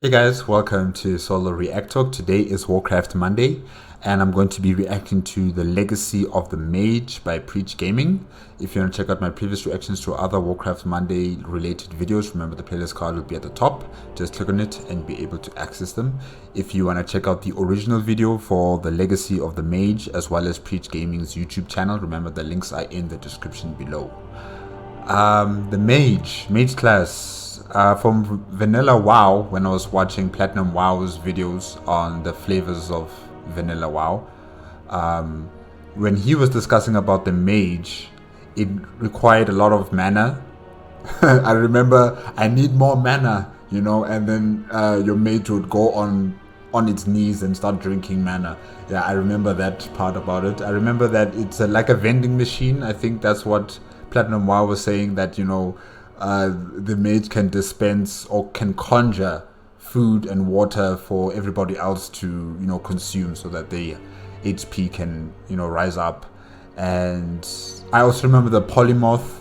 Hey guys, welcome to Solo ReacTalk. Today is Warcraft Monday, and I'm going to be reacting to The Legacy of the Mage by Preach Gaming. If you want to check out my previous reactions to other Warcraft Monday related videos, remember the playlist card will be at the top. Just click on it and be able to access them. If you want to check out the original video for The Legacy of the Mage as well as Preach Gaming's YouTube channel, remember the links are in the description below. The Mage class. From Vanilla WoW, when I was watching Platinum WoW's videos on the flavors of Vanilla WoW, when he was discussing about the Mage, it required a lot of mana. I remember, I need more mana, and then your mage would go on its knees and start drinking mana. Yeah, I remember that part about it. I remember that it's like a vending machine. I think that's what Platinum WoW was saying, that the mage can dispense or can conjure food and water for everybody else to consume, so that the HP can rise up. And I also remember the polymorph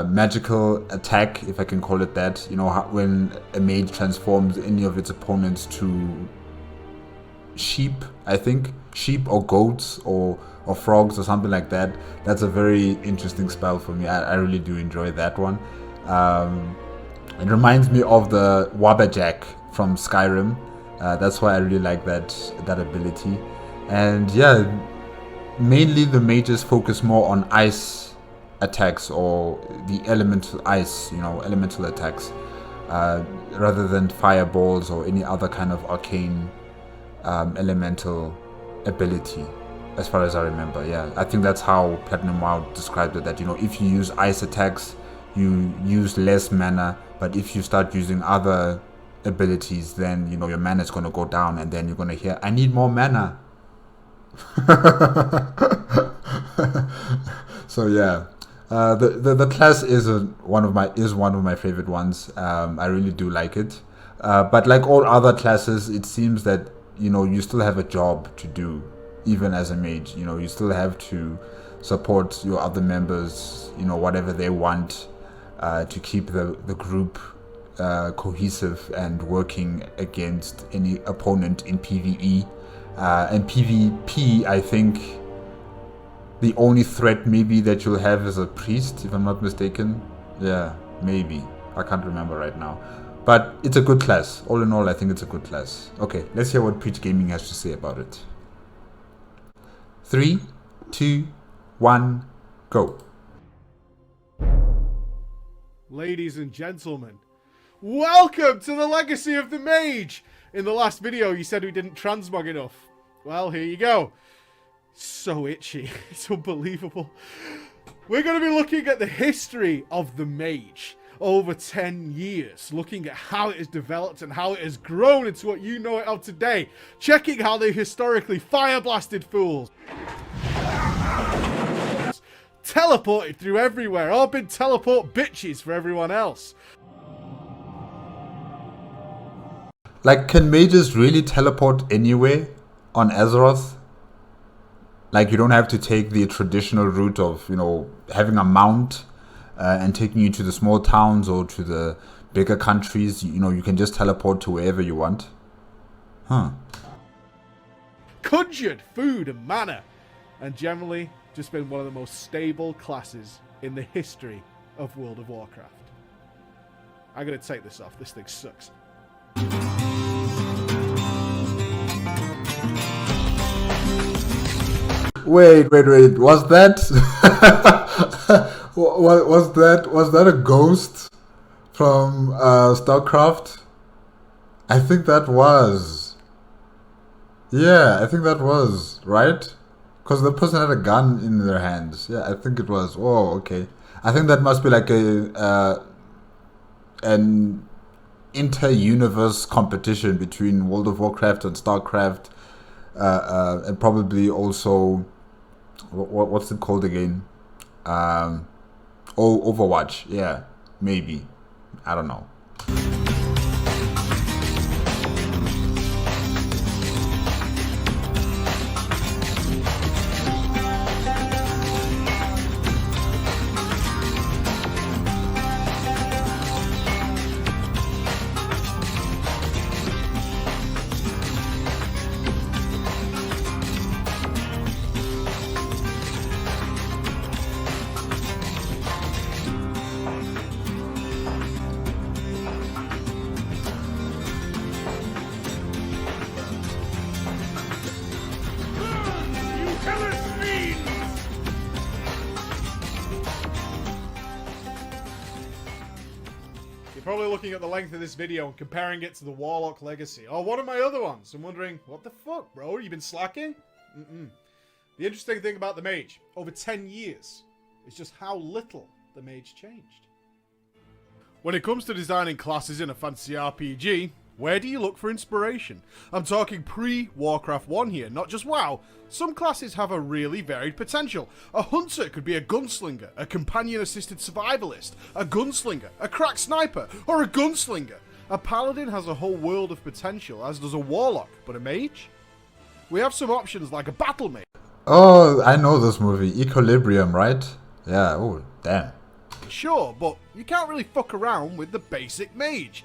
magical attack, if I can call it that. When a mage transforms any of its opponents to sheep, I think sheep or goats or frogs or something like that. That's a very interesting spell for me. I really do enjoy that one. It reminds me of the Wabbajack from Skyrim. That's why I really like that ability. And yeah, mainly the mages focus more on ice attacks, or the elemental ice, elemental attacks, rather than fireballs or any other kind of arcane elemental ability, as far as I remember. Yeah, I think that's how Platinum WoW described it, that if you use ice attacks, you use less mana, but if you start using other abilities, then your mana is going to go down, and then you're going to hear, I need more mana. So yeah, the class is one of my favorite ones. I really do like it, but like all other classes, it seems that you still have a job to do. Even as a mage, you still have to support your other members, whatever they want, to keep the group cohesive and working against any opponent in PvE. And PvP, I think the only threat maybe that you'll have is a priest, if I'm not mistaken. Yeah, maybe. I can't remember right now. But it's a good class. All in all, I think it's a good class. Okay, let's hear what Preach Gaming has to say about it. 3, 2, 1, go. Ladies and gentlemen, welcome to the Legacy of the Mage! In the last video, you said we didn't transmog enough. Well, here you go. So itchy. It's unbelievable. We're going to be looking at the history of the Mage over 10 years, looking at how it has developed and how it has grown into what you know it of today, checking how they historically fire blasted fools, teleported through everywhere, or been teleport bitches for everyone else. Like, can mages really teleport anywhere on Azeroth? Like, you don't have to take the traditional route of having a mount and taking you to the small towns or to the bigger countries. You can just teleport to wherever you want. Huh. Conjured food and mana, and generally just been one of the most stable classes in the history of World of Warcraft. I'm gonna take this off. This thing sucks. Wait. Was that was that a ghost from StarCraft? I think that was. Yeah, I think that was, right? Because the person had a gun in their hands. Yeah, I think it was. Oh, okay. I think that must be like an inter-universe competition between World of Warcraft and StarCraft, and probably also what's it called again? Overwatch. Yeah, maybe. I don't know. looking at the length of this video and comparing it to the Warlock Legacy, or one of my other ones, and wondering, what the fuck, bro? You been slacking? The interesting thing about the Mage, over 10 years, is just how little the Mage changed. When it comes to designing classes in a fantasy RPG, where do you look for inspiration? I'm talking pre-Warcraft 1 here, not just WoW. Some classes have a really varied potential. A hunter could be a gunslinger, a companion-assisted survivalist, a gunslinger, a crack sniper, or a gunslinger. A paladin has a whole world of potential, as does a warlock, but a mage? We have some options like a battle mage. Oh, I know this movie. Equilibrium, right? Yeah, oh, damn. Sure, but you can't really fuck around with the basic mage.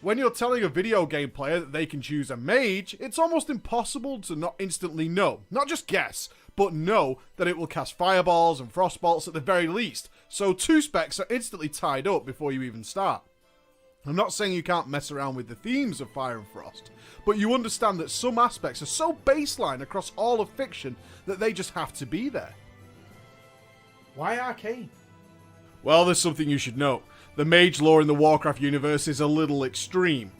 When you're telling a video game player that they can choose a mage, it's almost impossible to not instantly know, not just guess, but know that it will cast fireballs and frostbolts at the very least, so 2 specs are instantly tied up before you even start. I'm not saying you can't mess around with the themes of Fire and Frost, but you understand that some aspects are so baseline across all of fiction that they just have to be there. Why Arcane? Well, there's something you should know. The mage lore in the Warcraft universe is a little extreme.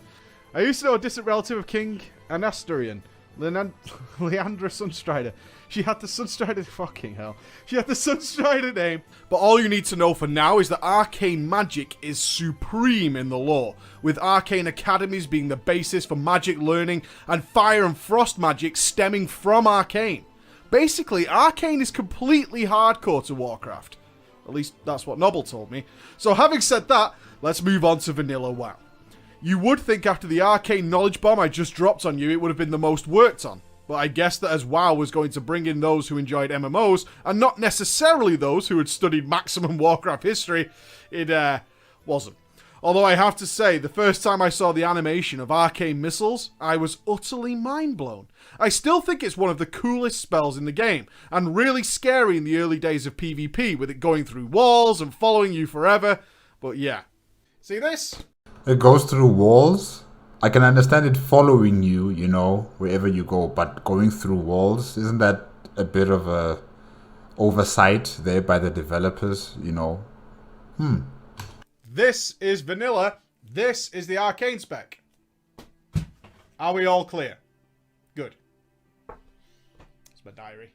I used to know a distant relative of King Anastarian, Leandra Sunstrider. She had the Sunstrider, fucking hell. She had the Sunstrider name. But all you need to know for now is that arcane magic is supreme in the lore, with arcane academies being the basis for magic learning and fire and frost magic stemming from arcane. Basically, arcane is completely hardcore to Warcraft. At least that's what Nobble told me. So having said that, let's move on to vanilla WoW. You would think after the arcane knowledge bomb I just dropped on you, it would have been the most worked on. But I guess that as WoW was going to bring in those who enjoyed MMOs, and not necessarily those who had studied maximum Warcraft history, it wasn't. Although I have to say, the first time I saw the animation of arcane missiles, I was utterly mind blown. I still think it's one of the coolest spells in the game, and really scary in the early days of PvP, with it going through walls and following you forever. But yeah. See this? It goes through walls? I can understand it following you, you know, wherever you go, but going through walls, isn't that a bit of a oversight there by the developers, you know? This is vanilla. This is the arcane spec. Are we all clear? Good. It's my diary.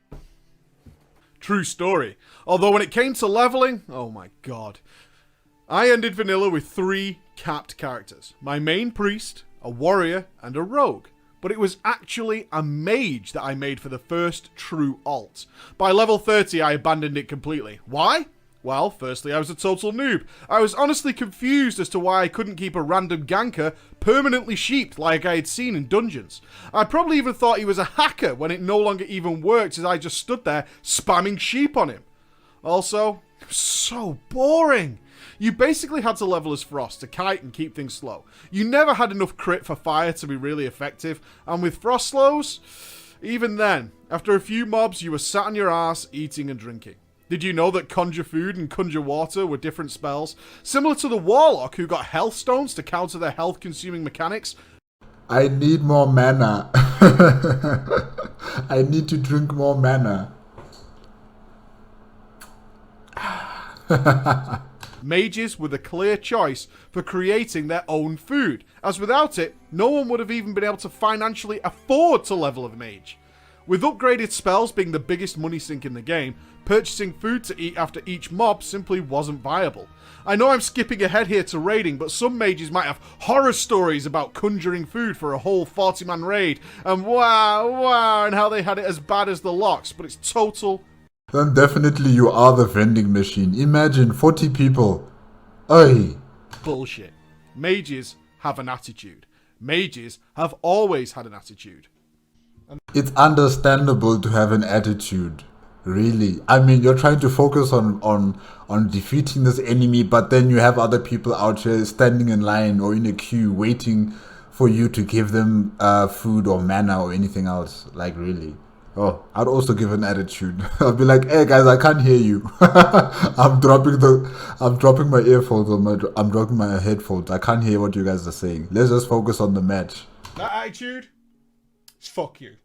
True story. Although when it came to leveling, oh my god. I ended vanilla with 3 capped characters. My main priest, a warrior, and a rogue. But it was actually a mage that I made for the first true alt. By level 30, I abandoned it completely. Why? Well, firstly, I was a total noob. I was honestly confused as to why I couldn't keep a random ganker permanently sheeped like I had seen in dungeons. I probably even thought he was a hacker when it no longer even worked as I just stood there spamming sheep on him. Also, it was so boring. You basically had to level as Frost to kite and keep things slow. You never had enough crit for fire to be really effective, and with Frost slows, even then, after a few mobs you were sat on your ass eating and drinking. Did you know that Conjure Food and Conjure Water were different spells? Similar to the Warlock who got health stones to counter their health consuming mechanics. I need more mana. I need to drink more mana. Mages were the clear choice for creating their own food, as without it, no one would have even been able to financially afford to level a mage. With upgraded spells being the biggest money sink in the game, purchasing food to eat after each mob simply wasn't viable. I know I'm skipping ahead here to raiding, but some mages might have horror stories about conjuring food for a whole 40-man raid, and wow, and how they had it as bad as the locks, but it's total... Then definitely you are the vending machine. Imagine 40 people. Oi. Bullshit. Mages have an attitude. Mages have always had an attitude. It's understandable to have an attitude. Really. I mean, you're trying to focus on defeating this enemy, but then you have other people out here standing in line or in a queue waiting for you to give them food or mana or anything else. Like, really. Oh, I'd also give an attitude. I'd be like, hey guys, I can't hear you. I'm dropping my earphones or I'm dropping my headphones. I can't hear what you guys are saying. Let's just focus on the match. That attitude? Fuck you.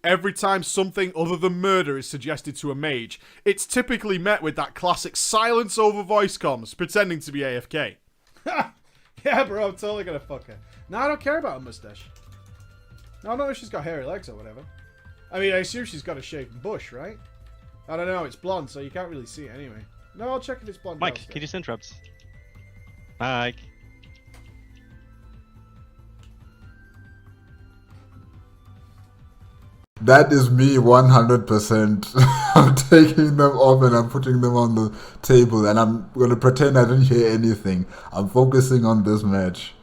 Every time something other than murder is suggested to a mage, it's typically met with that classic silence over voice comms, pretending to be AFK. Yeah, bro, I'm totally gonna fuck her. No, I don't care about a mustache. No, I don't know if she's got hairy legs or whatever. I mean, I assume she's got a shaved bush, right? I don't know, it's blonde, so you can't really see it anyway. No, I'll check if it's blonde. Mike, can you send interrupts? Mike. That is me 100%. I'm taking them off and I'm putting them on the table and I'm going to pretend I didn't hear anything. I'm focusing on this match.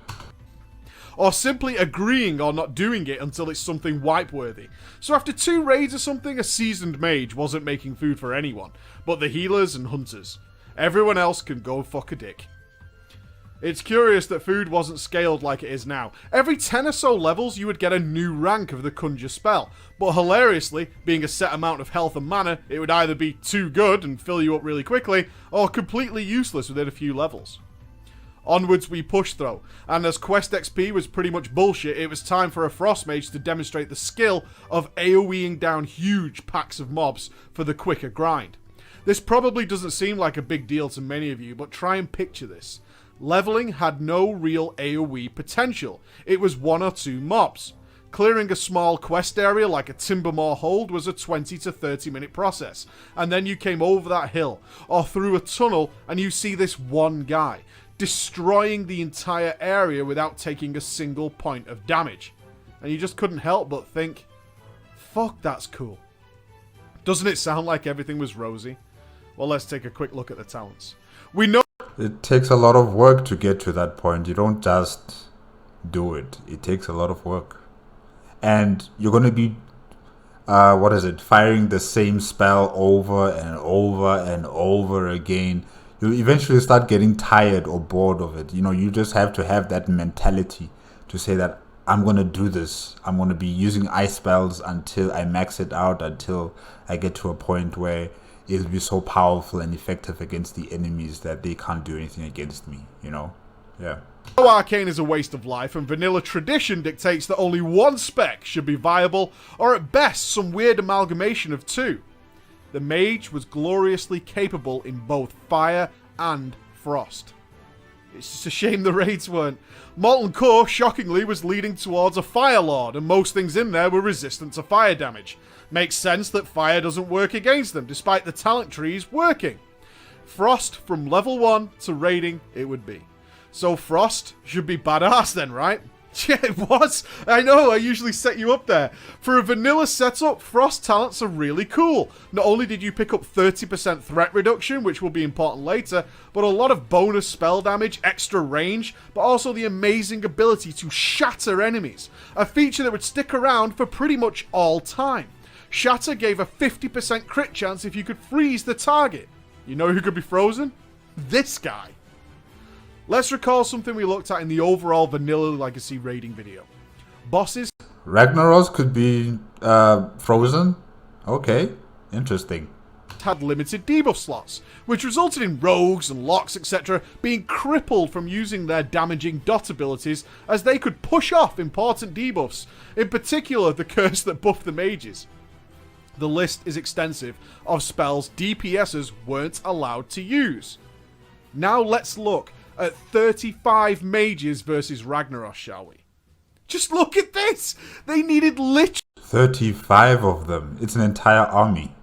Or simply agreeing or not doing it until it's something wipe-worthy. So after 2 raids or something, a seasoned mage wasn't making food for anyone, but the healers and hunters. Everyone else can go fuck a dick. It's curious that food wasn't scaled like it is now. Every 10 or so levels you would get a new rank of the Conjure spell, but hilariously, being a set amount of health and mana, it would either be too good and fill you up really quickly, or completely useless within a few levels. Onwards we pushed though, and as quest XP was pretty much bullshit, it was time for a Frost Mage to demonstrate the skill of AoEing down huge packs of mobs for the quicker grind. This probably doesn't seem like a big deal to many of you, but try and picture this. Leveling had no real AoE potential. It was 1 or 2 mobs. Clearing a small quest area like a Timbermore hold was a 20 to 30 minute process, and then you came over that hill, or through a tunnel and you see this one guy, destroying the entire area without taking a single point of damage. And you just couldn't help but think, fuck, that's cool. Doesn't it sound like everything was rosy? Well, let's take a quick look at the talents. We know It takes a lot of work to get to that point. You don't just do it. It takes a lot of work. And you're going to be, firing the same spell over and over and over again. You eventually start getting tired or bored of it. You know, you just have to have that mentality to say that I'm going to do this. I'm going to be using ice spells until I max it out, until I get to a point where it'll be so powerful and effective against the enemies that they can't do anything against me, you know? Yeah. Arcane is a waste of life, and vanilla tradition dictates that only one spec should be viable, or at best some weird amalgamation of 2. The mage was gloriously capable in both fire and frost. It's just a shame the raids weren't. Molten Core, shockingly, was leading towards a Fire Lord, and most things in there were resistant to fire damage. Makes sense that fire doesn't work against them, despite the talent trees working. Frost, from level 1 to raiding, it would be. So Frost should be badass then, right? Yeah, it was. I know, I usually set you up there. For a vanilla setup, Frost talents are really cool. Not only did you pick up 30% threat reduction, which will be important later, but a lot of bonus spell damage, extra range, but also the amazing ability to shatter enemies. A feature that would stick around for pretty much all time. Shatter gave a 50% crit chance if you could freeze the target. You know who could be frozen? This guy. Let's recall something we looked at in the overall Vanilla Legacy raiding video. Bosses Ragnaros could be frozen? Okay, interesting. had limited debuff slots, which resulted in rogues and locks, etc. being crippled from using their damaging dot abilities as they could push off important debuffs, in particular the curse that buffed the mages. The list is extensive of spells DPSers weren't allowed to use. Now let's look at 35 mages versus Ragnaros, shall we? Just look at this! They needed literally 35 of them. It's an entire army.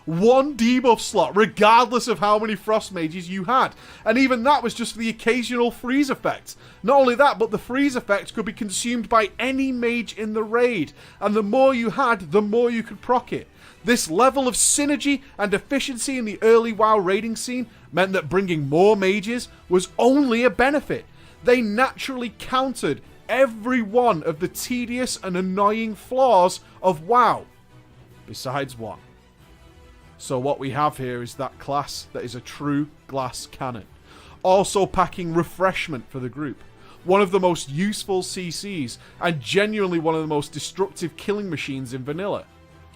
one debuff slot, regardless of how many frost mages you had. And even that was just for the occasional freeze effect. Not only that, but the freeze effect could be consumed by any mage in the raid. And the more you had, the more you could proc it. This level of synergy and efficiency in the early WoW raiding scene meant that bringing more mages was only a benefit. They naturally countered every one of the tedious and annoying flaws of WoW. Besides one. So what we have here is that class that is a true glass cannon. Also packing refreshment for the group. One of the most useful CCs and genuinely one of the most destructive killing machines in vanilla.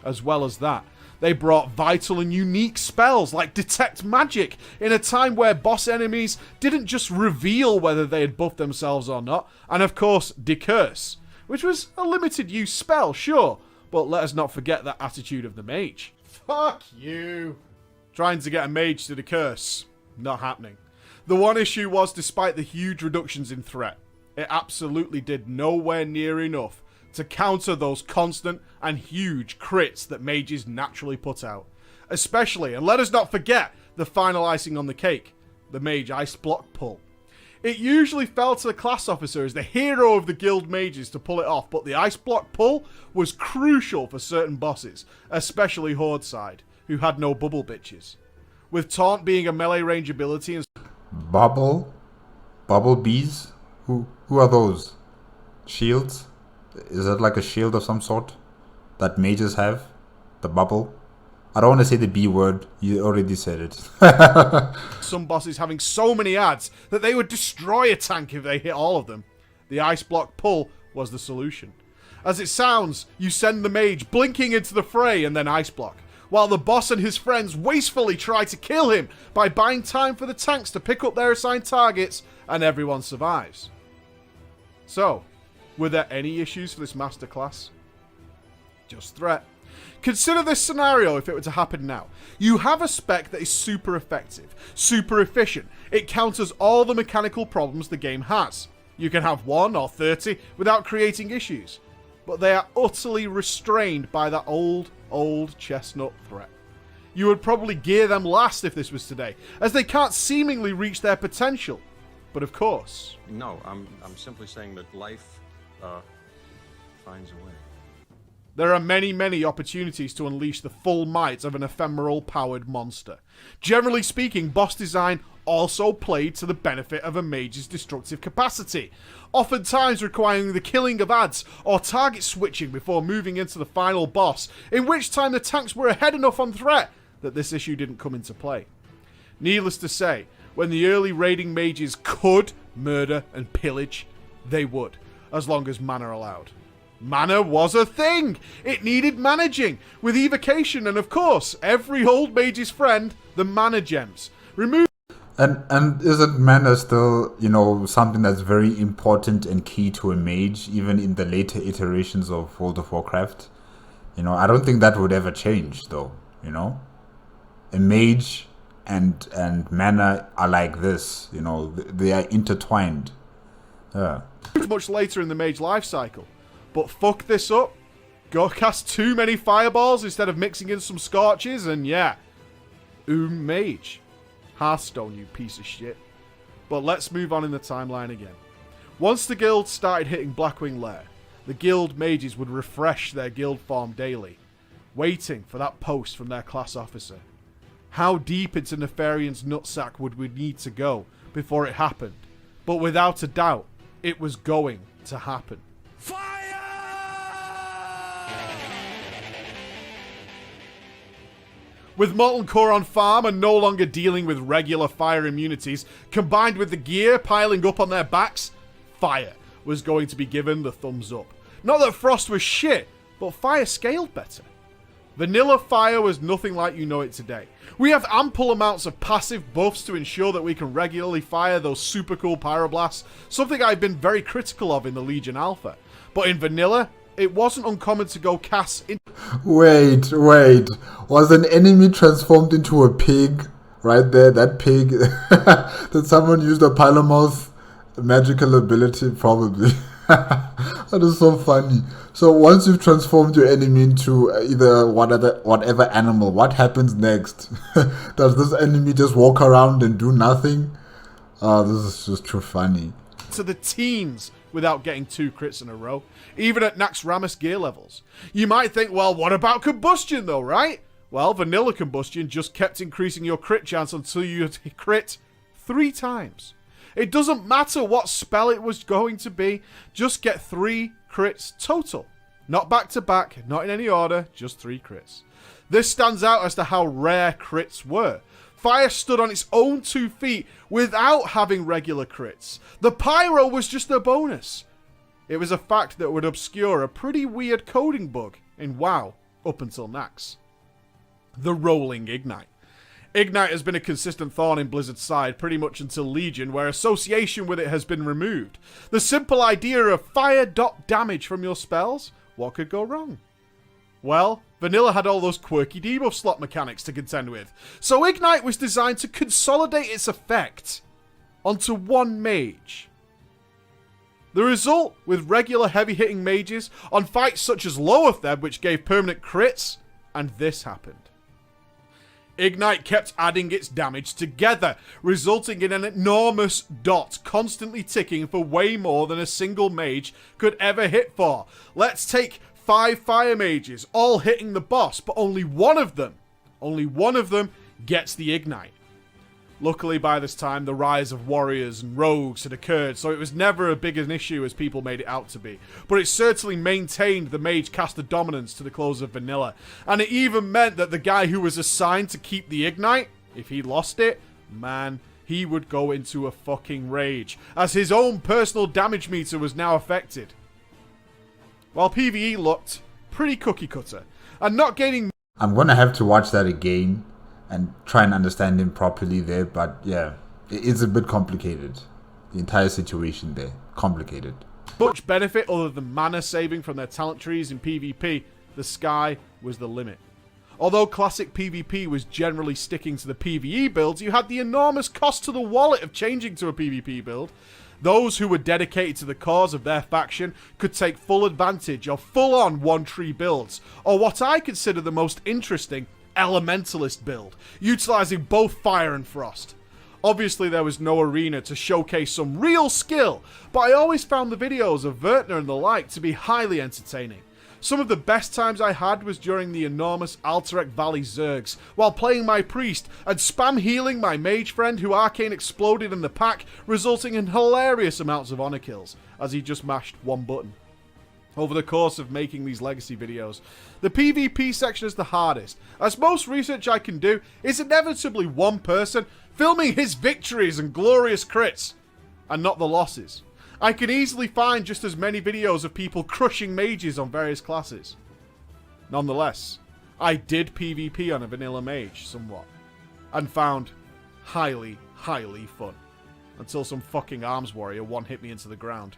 As well as that, they brought vital and unique spells like Detect Magic in a time where boss enemies didn't just reveal whether they had buffed themselves or not, and of course Decurse, which was a limited use spell, sure, but let us not forget that attitude of the mage. Fuck you. Trying to get a mage to Decurse, not happening. The one issue was, despite the huge reductions in threat, it absolutely did nowhere near enough to counter those constant and huge crits that mages naturally put out. Especially, and let us not forget, the final icing on the cake, the mage ice block pull. It usually fell to the class officer as the hero of the guild mages to pull it off, but the ice block pull was crucial for certain bosses, especially Horde side, who had no bubble bitches. With taunt being a melee range ability and Bubble bees? Who are those? Shields? Is that like a shield of some sort that mages have? The bubble? I don't want to say the B word. You already said it. some bosses having so many adds that they would destroy a tank if they hit all of them. The ice block pull was the solution. As it sounds, you send the mage blinking into the fray and then ice block, while the boss and his friends wastefully try to kill him by buying time for the tanks to pick up their assigned targets, and everyone survives. So, were there any issues for this masterclass? Just threat. Consider this scenario if it were to happen now. You have a spec that is super effective, super efficient. It counters all the mechanical problems the game has. You can have 1 or 30 without creating issues. But they are utterly restrained by that old chestnut threat. You would probably gear them last if this was today, as they can't seemingly reach their potential. But of course... No, I'm simply saying that life finds a way. There are many opportunities to unleash the full might of an ephemeral-powered monster. Generally speaking, boss design also played to the benefit of a mage's destructive capacity, oftentimes requiring the killing of adds or target switching before moving into the final boss, in which time the tanks were ahead enough on threat that this issue didn't come into play. Needless to say, when the early raiding mages could murder and pillage, they would, as long as mana allowed. Mana was a thing! It needed managing, with evocation and, of course, every old mage's friend, the mana gems. Remove... And isn't mana still, something that's very important and key to a mage, even in the later iterations of World of Warcraft? I don't think that would ever change, though, A mage and mana are like this, they are intertwined. Yeah. Much later in the mage life cycle. But fuck this up, go cast too many fireballs instead of mixing in some scorches, and yeah, mage. Hearthstone, you piece of shit. But let's move on in the timeline again. Once the guild started hitting Blackwing Lair, the guild mages would refresh their guild form daily, waiting for that post from their class officer. How deep into Nefarian's nutsack would we need to go before it happened? But without a doubt, it was going to happen. Fire! With Molten Core on farm and no longer dealing with regular fire immunities, combined with the gear piling up on their backs, fire was going to be given the thumbs up. Not that Frost was shit, but fire scaled better. Vanilla fire was nothing like you know it today. We have ample amounts of passive buffs to ensure that we can regularly fire those super cool pyroblasts, something I've been very critical of in the Legion Alpha. But in vanilla, it wasn't uncommon to go cast in... Wait. Was an enemy transformed into a pig? Right there, that pig. Did someone use the Pylomoth magical ability? Probably. That is so funny. So once you've transformed your enemy into either whatever animal, what happens next? Does this enemy just walk around and do nothing? This is just too funny. To the teens without getting 2 crits in a row, even at Nax Ramus gear levels. You might think, well, what about Combustion though, right? Well, vanilla Combustion just kept increasing your crit chance until you crit 3 times. It doesn't matter what spell it was going to be, just get 3 crits total. Not back to back, not in any order, just 3 crits. This stands out as to how rare crits were. Fire stood on its own 2 feet without having regular crits. The pyro was just a bonus. It was a fact that would obscure a pretty weird coding bug in WoW up until Nax. The rolling Ignite. Ignite has been a consistent thorn in Blizzard's side pretty much until Legion, where association with it has been removed. The simple idea of fire dot damage from your spells, what could go wrong? Well, Vanilla had all those quirky debuff slot mechanics to contend with, so Ignite was designed to consolidate its effect. onto one mage. The result, with regular heavy-hitting mages on fights such as Loatheb, which gave permanent crits, and this happened. Ignite kept adding its damage together, resulting in an enormous dot constantly ticking for way more than a single mage could ever hit for. Let's take 5 fire mages, all hitting the boss, but only one of them gets the ignite. Luckily, by this time, the rise of warriors and rogues had occurred, so it was never as big an issue as people made it out to be. But it certainly maintained the mage caster dominance to the close of vanilla. And it even meant that the guy who was assigned to keep the ignite, if he lost it, man, he would go into a fucking rage, as his own personal damage meter was now affected. While PvE looked pretty cookie cutter, and not gaining... I'm gonna have to watch that again and try and understand him properly there, but yeah, it's a bit complicated. The entire situation there, complicated. much benefit other than mana saving from their talent trees in PvP, the sky was the limit. Although classic PvP was generally sticking to the PvE builds, you had the enormous cost to the wallet of changing to a PvP build. Those who were dedicated to the cause of their faction could take full advantage of full-on one-tree builds, or what I consider the most interesting, Elementalist build, utilizing both fire and frost. Obviously there was no arena to showcase some real skill, but I always found the videos of Vertner and the like to be highly entertaining. Some of the best times I had was during the enormous Alterac Valley Zergs, while playing my priest and spam healing my mage friend who arcane exploded in the pack, resulting in hilarious amounts of honor kills, as he just mashed one button. Over the course of making these legacy videos, the PvP section is the hardest, as most research I can do is inevitably one person filming his victories and glorious crits, and not the losses. I can easily find just as many videos of people crushing mages on various classes. Nonetheless, I did PvP on a vanilla mage somewhat, and found highly, highly fun, until some fucking arms warrior one-hit me into the ground.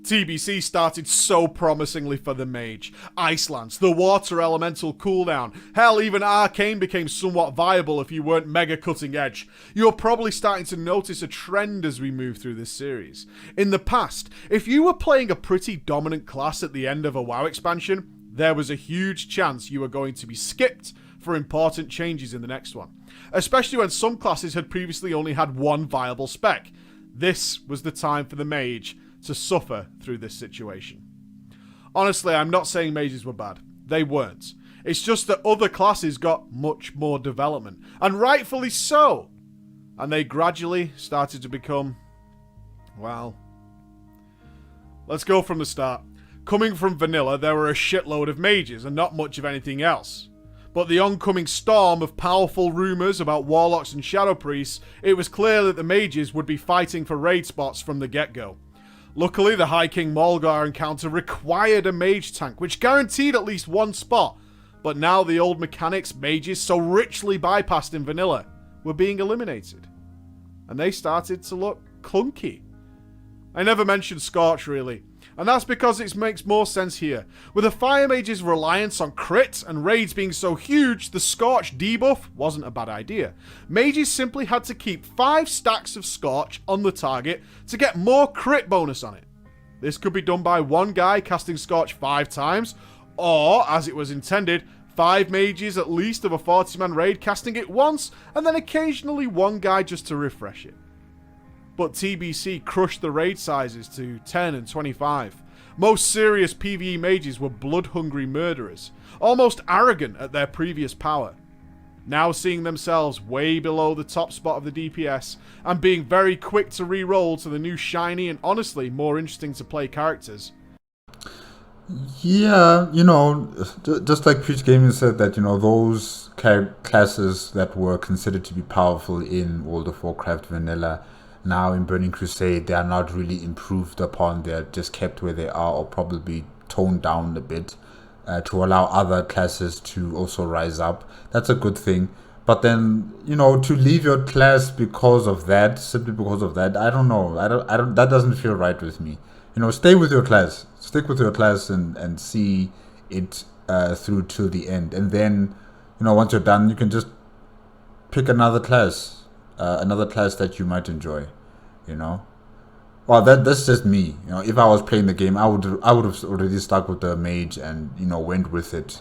TBC started so promisingly for the mage. Ice Lance, the water elemental cooldown. Hell, even Arcane became somewhat viable if you weren't mega cutting edge. You're probably starting to notice a trend as we move through this series. In the past, if you were playing a pretty dominant class at the end of a WoW expansion, there was a huge chance you were going to be skipped for important changes in the next one. Especially when some classes had previously only had one viable spec. This was the time for the mage to suffer through this situation. Honestly, I'm not saying mages were bad. They weren't. It's just that other classes got much more development, and rightfully so. And they gradually started to become, well, let's go from the start. Coming from vanilla, there were a shitload of mages and not much of anything else. But the oncoming storm of powerful rumours about warlocks and shadow priests, it was clear that the mages would be fighting for raid spots from the get-go. Luckily, the High King Mulgar encounter required a mage tank, which guaranteed at least one spot. But now the old mechanics mages so richly bypassed in vanilla were being eliminated. And they started to look clunky. I never mentioned Scorch really, and that's because it makes more sense here. With a Fire Mage's reliance on crits and raids being so huge, the Scorch debuff wasn't a bad idea. Mages simply had to keep 5 stacks of Scorch on the target to get more crit bonus on it. This could be done by one guy casting Scorch 5 times, or, as it was intended, 5 mages at least of a 40-man raid casting it once, and then occasionally one guy just to refresh it. But TBC crushed the raid sizes to 10 and 25. Most serious PvE mages were blood-hungry murderers, almost arrogant at their previous power. Now seeing themselves way below the top spot of the DPS, and being very quick to re-roll to the new shiny and honestly more interesting to play characters. Yeah, you know, just like Preach Gaming said that, you know, those classes that were considered to be powerful in World of Warcraft Vanilla, now in Burning Crusade, they are not really improved upon. They're just kept where they are, or probably toned down a bit to allow other classes to also rise up. That's a good thing. But then, you know, to leave your class because of that, simply because of that, I don't know. I don't. That doesn't feel right with me. You know, stay with your class. Stick with your class and see it through till the end. And then, once you're done, you can just pick another class that you might enjoy, Well, that's just me. If I was playing the game, I would have already stuck with the mage and went with it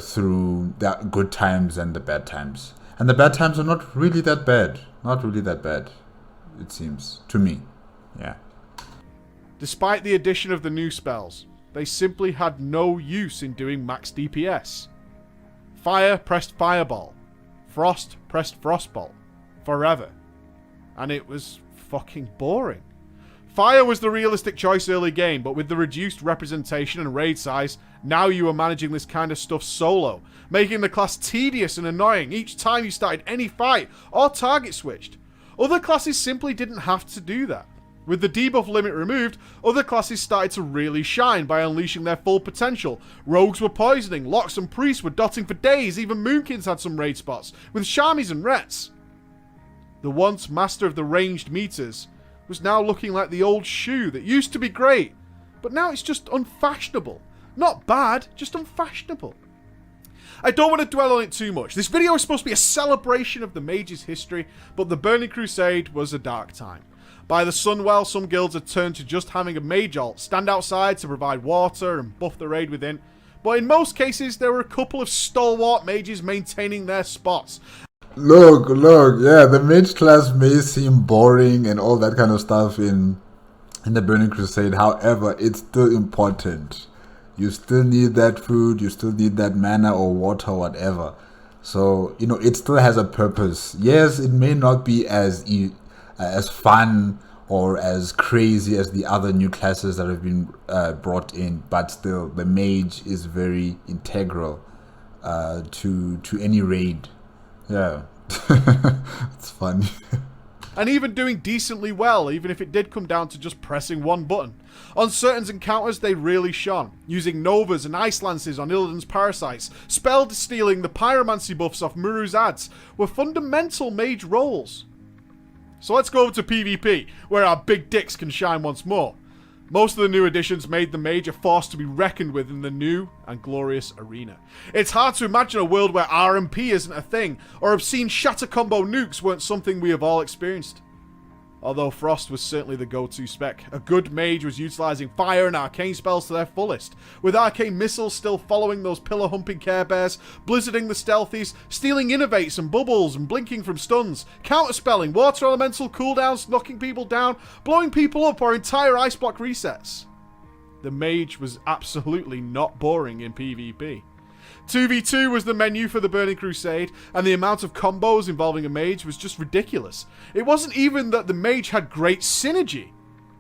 through the good times and the bad times. And the bad times are not really that bad. Not really that bad, it seems to me. Yeah. Despite the addition of the new spells, they simply had no use in doing max DPS. Fire pressed Fireball. Frost pressed Frostbolt. Forever. And it was fucking boring. Fire was the realistic choice early game, but with the reduced representation and raid size, now you were managing this kind of stuff solo, making the class tedious and annoying each time you started any fight or target switched. Other classes simply didn't have to do that. With the debuff limit removed, other classes started to really shine by unleashing their full potential. Rogues were poisoning, Locks and Priests were dotting for days, even Moonkins had some raid spots, with Shamis and Rets. The once master of the ranged meters was now looking like the old shoe that used to be great, but now it's just unfashionable. Not bad, just unfashionable. I don't want to dwell on it too much. This video is supposed to be a celebration of the mage's history, but the Burning Crusade was a dark time. By the Sunwell, some guilds had turned to just having a mage alt stand outside to provide water and buff the raid within, but in most cases there were a couple of stalwart mages maintaining their spots. Look, yeah, the mage class may seem boring and all that kind of stuff in the Burning Crusade. However, it's still important. You still need that food, you still need that mana or water or whatever. So, it still has a purpose. Yes, it may not be as fun or as crazy as the other new classes that have been brought in, but still, the mage is very integral to any raid. Yeah, it's funny. And even doing decently well, even if it did come down to just pressing one button. On certain encounters, they really shone, using Novas and Ice Lances on Illidan's Parasites, spell stealing the Pyromancy buffs off Muru's ads, were fundamental mage roles. So let's go over to PvP, where our big dicks can shine once more. Most of the new additions made the mage a force to be reckoned with in the new and glorious arena. It's hard to imagine a world where RMP isn't a thing, or obscene shatter combo nukes weren't something we have all experienced. Although Frost was certainly the go-to spec, a good mage was utilising fire and arcane spells to their fullest, with arcane missiles still following those pillar-humping Care Bears, blizzarding the stealthies, stealing innovates and bubbles and blinking from stuns, counterspelling, water elemental cooldowns, knocking people down, blowing people up or entire ice block resets. The mage was absolutely not boring in PvP. 2v2 was the menu for the Burning Crusade, and the amount of combos involving a mage was just ridiculous. It wasn't even that the mage had great synergy.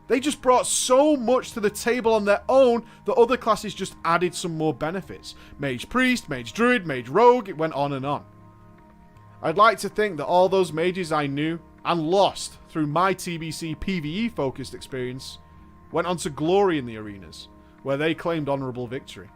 They just brought so much to the table on their own that other classes just added some more benefits. Mage Priest, Mage Druid, Mage Rogue, it went on and on. I'd like to think that all those mages I knew and lost through my TBC PvE focused experience went on to glory in the arenas, where they claimed honourable victory.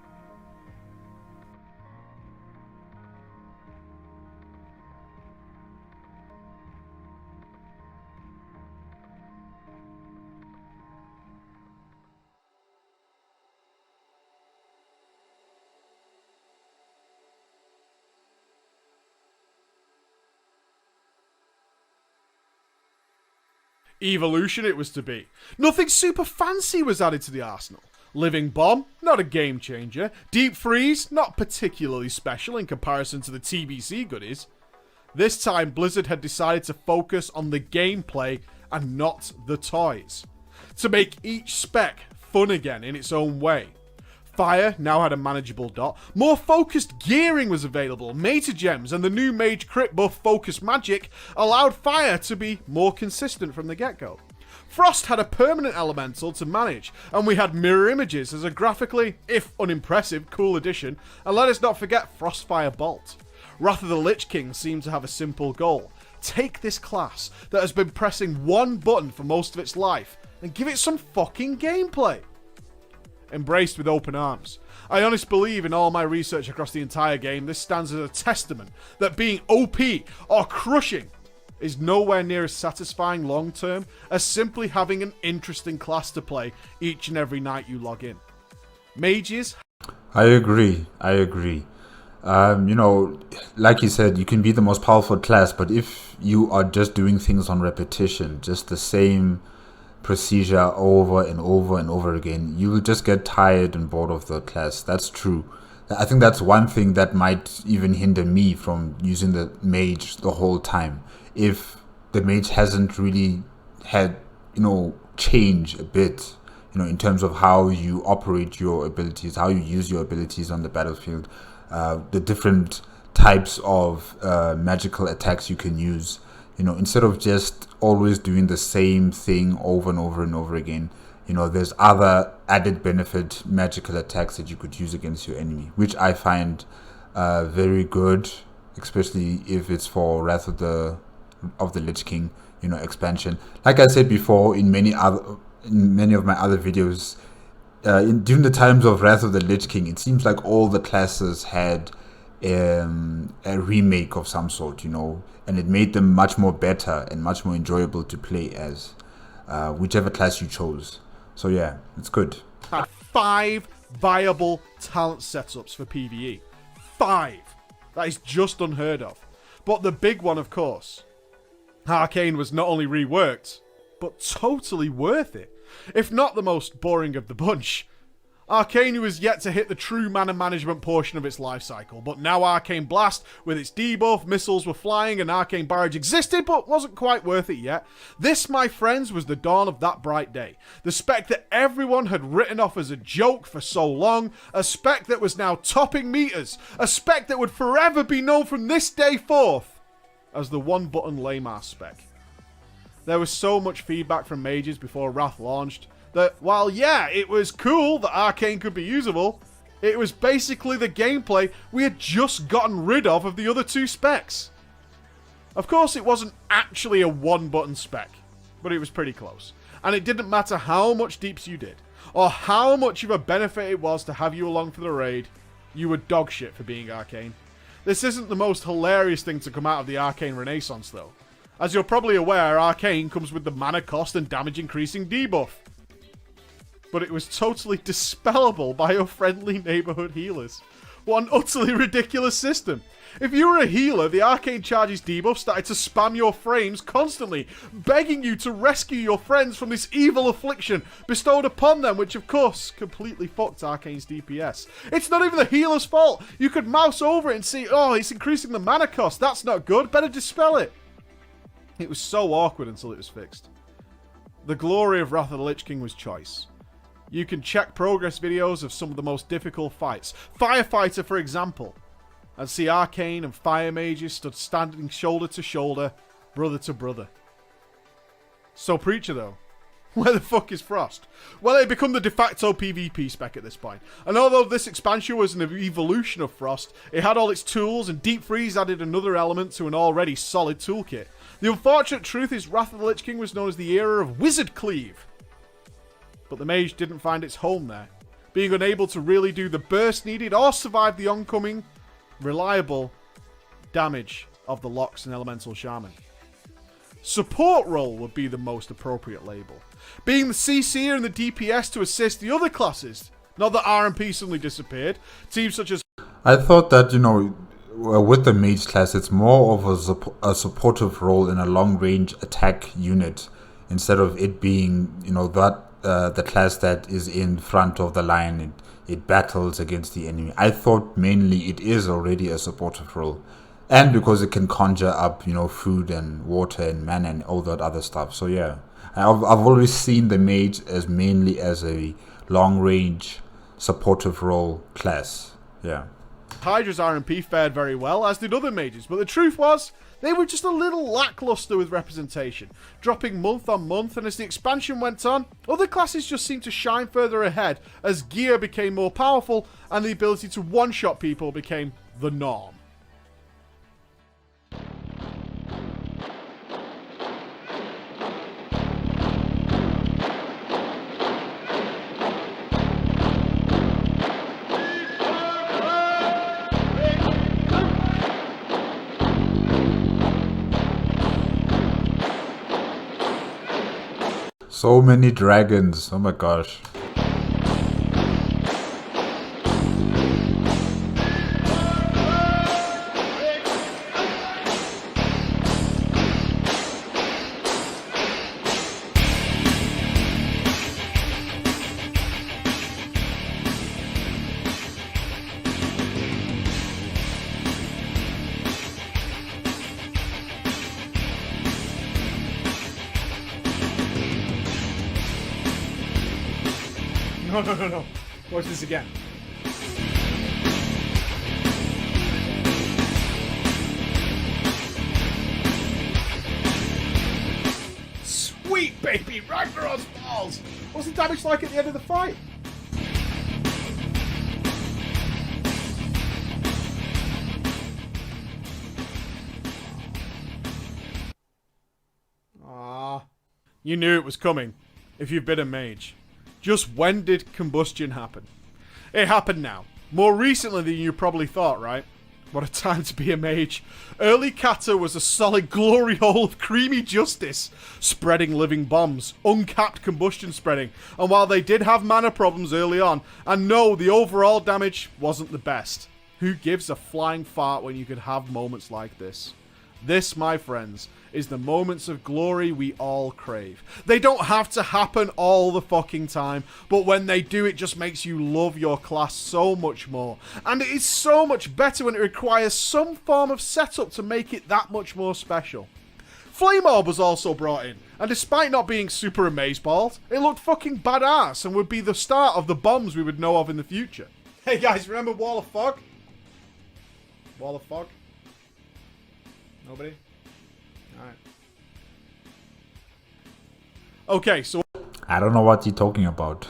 Evolution it was to be. Nothing super fancy was added to the arsenal. Living Bomb, not a game changer. Deep Freeze, not particularly special in comparison to the TBC goodies. This time Blizzard had decided to focus on the gameplay and not the toys, to make each spec fun again in its own way. Fire now had a manageable dot. More focused gearing was available. Meta Gems and the new Mage crit buff Focus Magic allowed Fire to be more consistent from the get-go. Frost had a permanent elemental to manage, and we had mirror images as a graphically, if unimpressive, cool addition, and let us not forget Frostfire Bolt. Wrath of the Lich King seemed to have a simple goal. Take this class that has been pressing one button for most of its life and give it some fucking gameplay. Embraced with open arms. I honestly believe in all my research across the entire game, this stands as a testament that being OP or crushing is nowhere near as satisfying long term as simply having an interesting class to play each and every night you log in. Mages. I agree. I agree. You know, like you said, you can be the most powerful class, but if you are just doing things on repetition, just the same procedure over and over and over again, you will just get tired and bored of the class. That's true. I think that's one thing that might even hinder me from using the mage the whole time. If the mage hasn't really had, change a bit, in terms of how you operate your abilities, how you use your abilities on the battlefield, the different types of magical attacks you can use. Instead of just always doing the same thing over and over and over again, there's other added benefit magical attacks that you could use against your enemy, which I find very good, especially if it's for Wrath of the Lich King, expansion. Like I said before, in many of my other videos, during the times of Wrath of the Lich King, it seems like all the classes had a remake of some sort, and it made them much more better and much more enjoyable to play as, whichever class you chose. So yeah, it's good. Had 5 viable talent setups for PvE. 5! That is just unheard of. But the big one, of course, Arcane was not only reworked, but totally worth it. If not the most boring of the bunch. Arcane was yet to hit the true mana management portion of its life cycle, but now Arcane Blast, with its debuff, missiles were flying, and Arcane Barrage existed, but wasn't quite worth it yet. This, my friends, was the dawn of that bright day. The spec that everyone had written off as a joke for so long, a spec that was now topping meters, a spec that would forever be known from this day forth as the one-button lame-ass spec. There was so much feedback from mages before Wrath launched, that while yeah, it was cool that Arcane could be usable, it was basically the gameplay we had just gotten rid of the other 2 specs. Of course, it wasn't actually a one-button spec, but it was pretty close. And it didn't matter how much deeps you did, or how much of a benefit it was to have you along for the raid, you were dog shit for being Arcane. This isn't the most hilarious thing to come out of the Arcane Renaissance, though. As you're probably aware, Arcane comes with the mana cost and damage increasing debuff. But it was totally dispellable by your friendly neighborhood healers. What an utterly ridiculous system. If you were a healer, the Arcane Charge's debuff started to spam your frames constantly, begging you to rescue your friends from this evil affliction bestowed upon them, which of course completely fucked Arcane's DPS. It's not even the healer's fault. You could mouse over it and see, oh, it's increasing the mana cost. That's not good. Better dispel it. It was so awkward until it was fixed. The glory of Wrath of the Lich King was choice. You can check progress videos of some of the most difficult fights. Firefighter, for example. And see Arcane and Fire Mages stood standing shoulder to shoulder, brother to brother. So Preacher, though. Where the fuck is Frost? Well, it had become the de facto PvP spec at this point. And although this expansion was an evolution of Frost, it had all its tools, and Deep Freeze added another element to an already solid toolkit. The unfortunate truth is Wrath of the Lich King was known as the era of Wizard Cleave. But the Mage didn't find its home there, being unable to really do the burst needed or survive the oncoming, reliable damage of the Locks and Elemental Shaman. Support role would be the most appropriate label, being the CC'er and the DPS to assist the other classes. Not that RMP suddenly disappeared. Teams such as... I thought that, with the mage class, it's more of a supportive role in a long-range attack unit, instead of it being, the class that is in front of the line. It battles against the enemy. I thought mainly it is already a supportive role. And because it can conjure up, food and water and mana and all that other stuff. So yeah, I've always seen the mage as mainly as a long-range supportive role class. Yeah. Hydra's RMP fared very well, as did other mages, but the truth was, they were just a little lackluster with representation, dropping month on month, and as the expansion went on, other classes just seemed to shine further ahead as gear became more powerful and the ability to one-shot people became the norm. So many dragons. Oh my gosh. No, no, no, no. Watch this again. Sweet baby, Ragnarok's balls! What's the damage like at the end of the fight? Ah, you knew it was coming if you've been a mage. Just when did combustion happen? It happened now. More recently than you probably thought, right? What a time to be a mage. Early Kata was a solid glory hole of creamy justice, spreading living bombs, uncapped combustion spreading, and while they did have mana problems early on, and no, the overall damage wasn't the best. Who gives a flying fart when you could have moments like this? This, my friends, is the moments of glory we all crave. They don't have to happen all the fucking time, but when they do, it just makes you love your class so much more. And it is so much better when it requires some form of setup to make it that much more special. Flame Orb was also brought in, and despite not being super amazeballs, it looked fucking badass and would be the start of the bombs we would know of in the future. Hey guys, remember Wall of Fog? Wall of Fog? Nobody? Alright. Okay, so I don't know what you're talking about.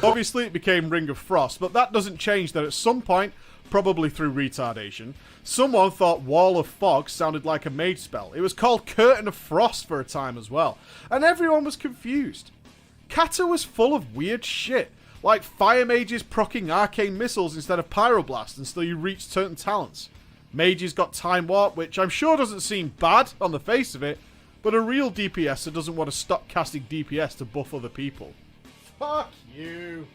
obviously it became Ring of Frost, but that doesn't change that at some point, probably through retardation, someone thought Wall of Fog sounded like a mage spell. It was called Curtain of Frost for a time as well, and everyone was confused. Kata was full of weird shit, like fire mages proccing arcane missiles instead of pyroblast until you reach certain talents. Mages got Time Warp, which I'm sure doesn't seem bad on the face of it, but a real DPSer doesn't want to stop casting DPS to buff other people. Fuck you.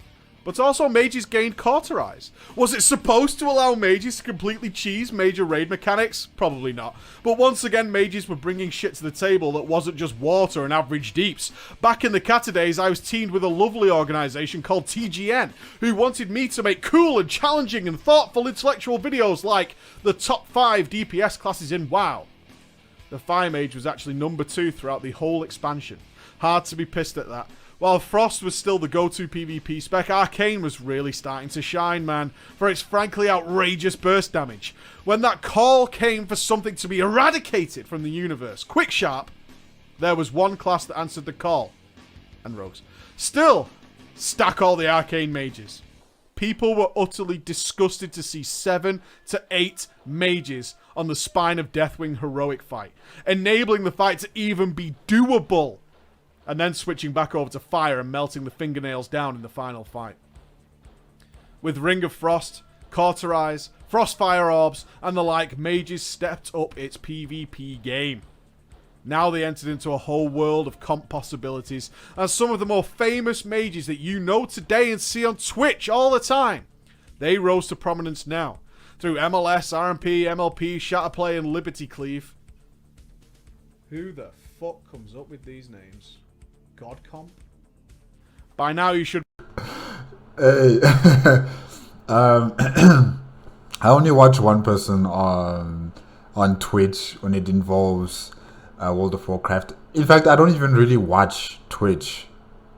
But also mages gained Cauterize. Was it supposed to allow mages to completely cheese major raid mechanics? Probably not. But once again, mages were bringing shit to the table that wasn't just water and average deeps. Back in the Kata days, I was teamed with a lovely organisation called TGN, who wanted me to make cool and challenging and thoughtful intellectual videos like the top 5 DPS classes in WoW. The Fire Mage was actually number 2 throughout the whole expansion. Hard to be pissed at that. While Frost was still the go-to PvP spec, Arcane was really starting to shine, man, for its frankly outrageous burst damage. When that call came for something to be eradicated from the universe, quick sharp, there was one class that answered the call. And Rogues. Still, stack all the Arcane Mages. People were utterly disgusted to see 7 to 8 mages on the Spine of Deathwing heroic fight, enabling the fight to even be doable, and then switching back over to fire and melting the fingernails down in the final fight. With Ring of Frost, Cauterize, Frostfire Orbs, and the like, mages stepped up its PvP game. Now they entered into a whole world of comp possibilities, and some of the more famous mages that you know today and see on Twitch all the time, they rose to prominence now, through MLS, RMP, MLP, Shatterplay, and Liberty Cleave. Who the fuck comes up with these names? Godcomp? By now you should... Hey. I only watch one person on Twitch when it involves World of Warcraft. In fact, I don't even really watch Twitch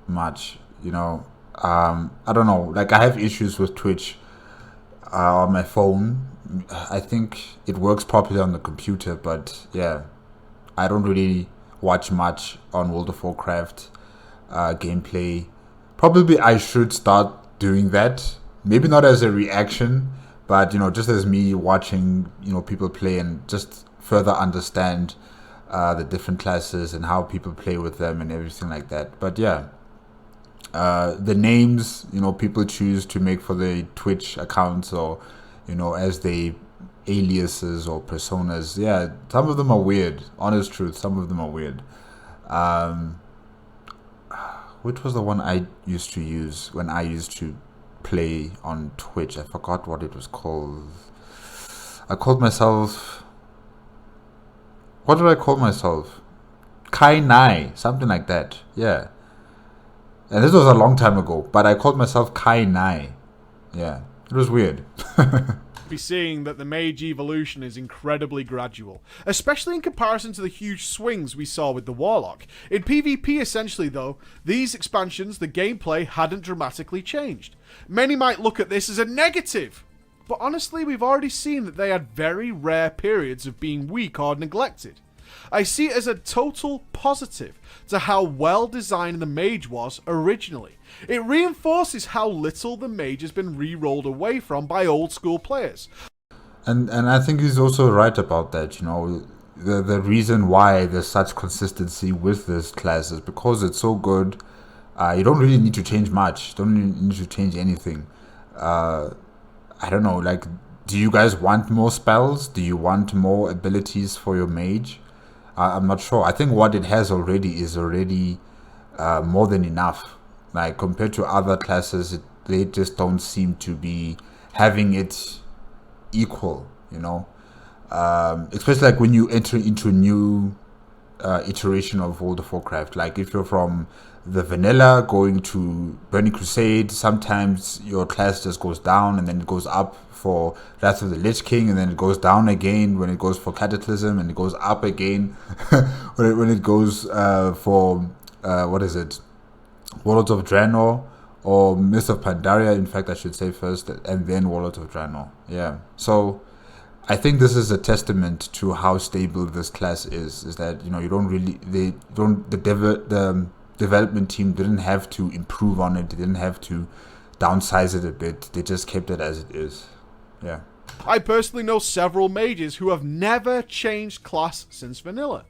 much, you know. I don't know, like I have issues with Twitch on my phone. I think it works properly on the computer, but yeah, I don't really watch much on World of Warcraft gameplay. Probably I should start doing that. Maybe not as a reaction, but you know, just as me watching, you know, people play and just further understand the different classes and how people play with them and everything like that. But yeah, the names, you know, people choose to make for the Twitch accounts, or you know, as they aliases or personas. Yeah, some of them are weird. Honest truth, some of them are weird. Which was the one I used to use when I used to play on Twitch? I forgot what it was called. I called myself... What did I call myself? Kai Nai, something like that. Yeah. And this was a long time ago, but I called myself Kai Nai. Yeah, it was weird. be seeing that the Mage evolution is incredibly gradual, especially in comparison to the huge swings we saw with the Warlock. In PvP essentially though, these expansions, the gameplay hadn't dramatically changed. Many might look at this as a negative, but honestly we've already seen that they had very rare periods of being weak or neglected. I see it as a total positive to how well designed the Mage was originally. It reinforces how little the Mage has been re-rolled away from by old school players. And I think he's also right about that, you know. The reason why there's such consistency with this class is because it's so good. You don't really need to change much. You don't really need to change anything. I don't know, like, do you guys want more spells? Do you want more abilities for your Mage? I'm not sure. I think what it has already is already more than enough. Like, compared to other classes, they just don't seem to be having it equal, you know. Especially like when you enter into a new iteration of World of Warcraft. Like, if you're from the vanilla going to Burning Crusade, sometimes your class just goes down and then it goes up for Wrath of the Lich King, and then it goes down again when it goes for Cataclysm, and it goes up again when it goes for what is it, Warlords of Draenor or Mist of Pandaria, in fact I should say first, and then Warlords of Draenor. Yeah, so I think this is a testament to how stable this class is that, you know, the development team didn't have to improve on it, they didn't have to downsize it a bit, they just kept it as it is. Yeah. I personally know several mages who have never changed class since vanilla.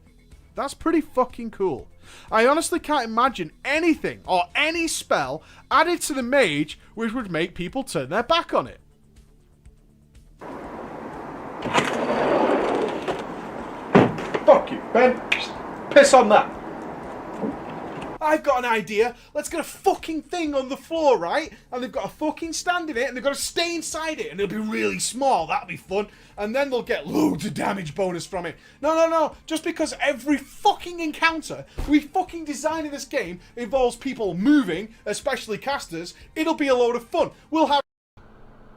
That's pretty fucking cool. I honestly can't imagine anything or any spell added to the mage which would make people turn their back on it. Fuck you, Ben. Just piss on that. I've got an idea. Let's get a fucking thing on the floor, right? And they've got a fucking stand in it, and they've got to stay inside it, and it'll be really small. That'll be fun. And then they'll get loads of damage bonus from it. No. Just because every fucking encounter we fucking design in this game involves people moving, especially casters, it'll be a load of fun. We'll have...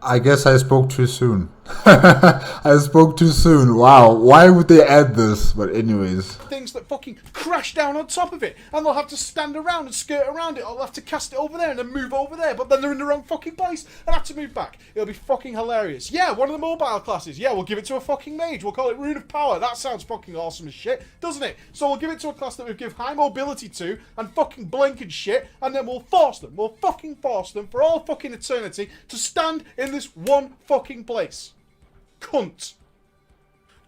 I guess I spoke too soon. I spoke too soon. Wow, why would they add this? But anyways. Things that fucking crash down on top of it, and they'll have to stand around and skirt around it, or they'll have to cast it over there and then move over there, but then they're in the wrong fucking place and have to move back. It'll be fucking hilarious. Yeah, one of the mobile classes. Yeah, we'll give it to a fucking mage. We'll call it Rune of Power. That sounds fucking awesome as shit, doesn't it? So we'll give it to a class that we give high mobility to and fucking blink and shit, and then we'll fucking force them for all fucking eternity to stand in this one fucking place. Cunt.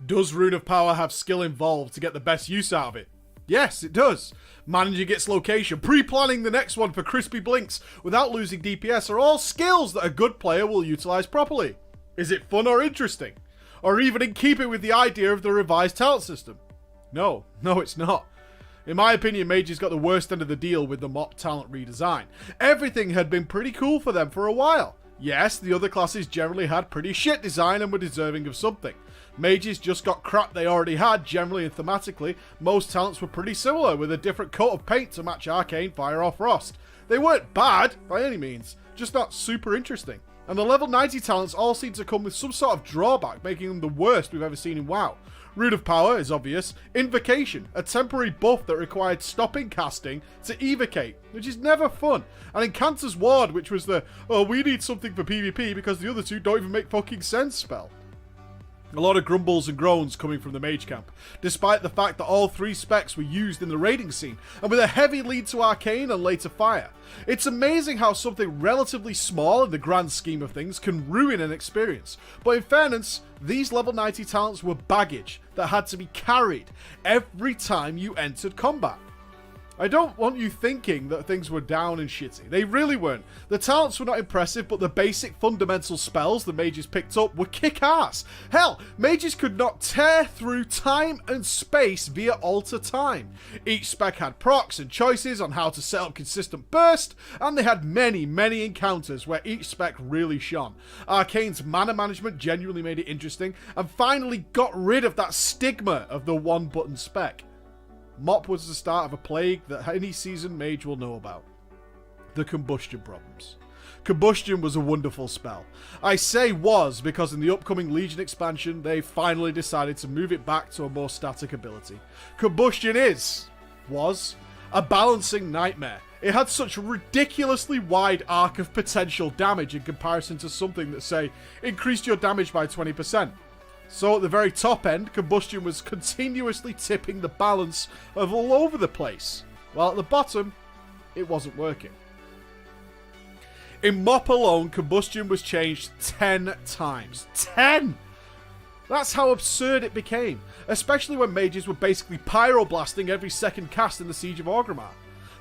Does Rune of Power have skill involved to get the best use out of it? Yes, it does. Managing its location, pre-planning the next one for crispy blinks without losing DPS are all skills that a good player will utilise properly. Is it fun or interesting? Or even in keeping with the idea of the revised talent system? No, it's not. In my opinion, Mage has got the worst end of the deal with the MOP talent redesign. Everything had been pretty cool for them for a while. Yes, the other classes generally had pretty shit design and were deserving of something. Mages just got crap they already had, generally and thematically. Most talents were pretty similar, with a different coat of paint to match Arcane, Fire or Frost. They weren't bad, by any means, just not super interesting. And the level 90 talents all seem to come with some sort of drawback, making them the worst we've ever seen in WoW. Rune of Power is obvious. Invocation, a temporary buff that required stopping casting to evocate, which is never fun. And Incanter's Ward, which was the, oh, we need something for PvP because the other two don't even make fucking sense spell. A lot of grumbles and groans coming from the Mage camp, despite the fact that all three specs were used in the raiding scene, and with a heavy lead to Arcane and later Fire. It's amazing how something relatively small in the grand scheme of things can ruin an experience, but in fairness, these level 90 talents were baggage that had to be carried every time you entered combat. I don't want you thinking that things were down and shitty. They really weren't. The talents were not impressive, but the basic fundamental spells the mages picked up were kick-ass. Hell, mages could not tear through time and space via alter time. Each spec had procs and choices on how to set up consistent burst, and they had many encounters where each spec really shone. Arcane's mana management genuinely made it interesting, and finally got rid of that stigma of the one-button spec. MOP was the start of a plague that any seasoned mage will know about. The combustion problems. Combustion was a wonderful spell. I say was because in the upcoming Legion expansion, they finally decided to move it back to a more static ability. Combustion was a balancing nightmare. It had such a ridiculously wide arc of potential damage in comparison to something that, say, increased your damage by 20%. So at the very top end, Combustion was continuously tipping the balance of all over the place, while at the bottom, it wasn't working. In MoP alone, Combustion was changed 10 times. 10! That's how absurd it became, especially when mages were basically pyroblasting every second cast in the Siege of Orgrimmar.